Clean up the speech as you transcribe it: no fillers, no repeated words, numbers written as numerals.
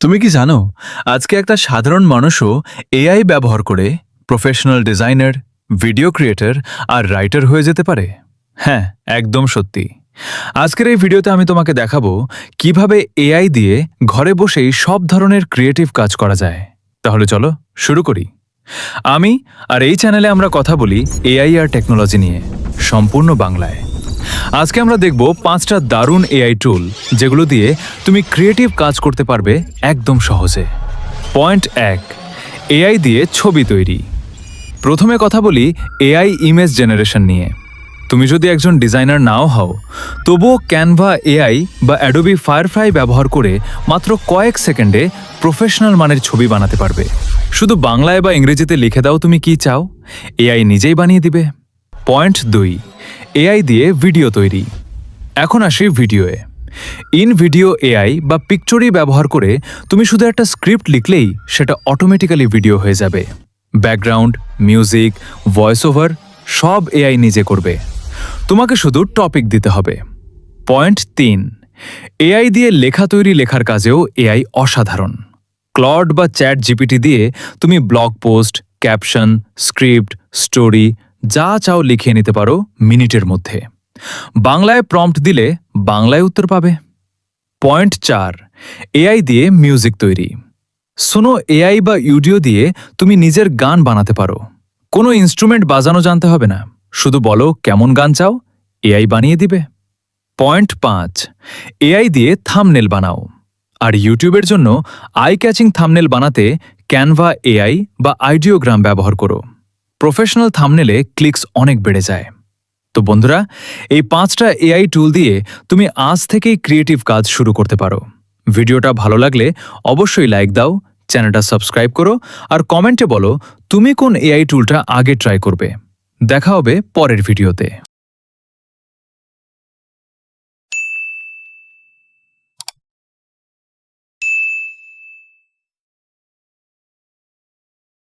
তুমি কি জানো আজকে একটা সাধারণ মানুষও এআই ব্যবহার করে প্রফেশনাল ডিজাইনার, ভিডিও ক্রিয়েটর আর রাইটার হয়ে যেতে পারে? হ্যাঁ, একদম সত্যি। আজকের এই ভিডিওতে আমি তোমাকে দেখাবো কিভাবে এআই দিয়ে ঘরে বসেই সব ধরনের ক্রিয়েটিভ কাজ করা যায়। তাহলে চলো শুরু করি। আমি আর এই চ্যানেলে আমরা কথা বলি এআই আর টেকনোলজি নিয়ে, সম্পূর্ণ বাংলায়। আজকে আমরা দেখব 5টা দারুণ এআই টুল যেগুলো দিয়ে তুমি ক্রিয়েটিভ কাজ করতে পারবে একদম সহজে। পয়েন্ট 1, এআই দিয়ে ছবি তৈরি। প্রথমে কথা বলি এআই ইমেজ জেনারেশন নিয়ে। তুমি যদি একজন ডিজাইনার নাও হও, তবুও ক্যানভা এআই বা অ্যাডোবি ফায়ারফ্লাই ব্যবহার করে মাত্র কয়েক সেকেন্ডে প্রফেশনাল মানের ছবি বানাতে পারবে। শুধু বাংলায় বা ইংরেজিতে লিখে দাও তুমি কি চাও, এআই নিজেই বানিয়ে দিবে। পয়েন্ট 2, এআই দিয়ে ভিডিও তৈরি। এখন আসি ভিডিওয়ে। ইন ভিডিও এআই বা পিকচারি ব্যবহার করে তুমি শুধু একটা স্ক্রিপ্ট লিখলেই সেটা অটোমেটিক্যালি ভিডিও হয়ে যাবে। ব্যাকগ্রাউন্ড, মিউজিক, ভয়েস ওভার সব এআই নিজে করবে, তোমাকে শুধু টপিক দিতে হবে। পয়েন্ট 3, এআই দিয়ে লেখা তৈরি লেখার কাজেও এআই অসাধারণ। ক্লড বা চ্যাট জিপিটি দিয়ে তুমি blog post, caption, script, story যা চাও লিখিয়ে নিতে পারো মিনিটের মধ্যে। বাংলায় প্রম্পট দিলে বাংলায় উত্তর পাবে। পয়েন্ট 4, এআই দিয়ে মিউজিক তৈরি। শোনো এআই বা অডিও দিয়ে তুমি নিজের গান বানাতে পারো। কোনো ইনস্ট্রুমেন্ট বাজানো জানতে হবে না, শুধু বলো কেমন গান চাও, এআই বানিয়ে দিবে। পয়েন্ট 5, এআই দিয়ে থাম্বনেল বানাও। আর ইউটিউবের জন্য আই ক্যাচিং থাম্বনেল বানাতে ক্যানভা এআই বা আইডিওগ্রাম ব্যবহার করো। প্রফেশনাল থাম্বনেলে ক্লিকস অনেক বেড়ে যায়। তো বন্ধুরা, এই 5টা এআই টুল দিয়ে তুমি আজ থেকেই ক্রিয়েটিভ কাজ শুরু করতে পারো। ভিডিওটা ভালো লাগলে অবশ্যই লাইক দাও, চ্যানেলটা সাবস্ক্রাইব করো আর কমেন্টে বলো তুমি কোন এআই টুলটা আগে ট্রাই করবে। দেখা হবে পরের ভিডিওতে।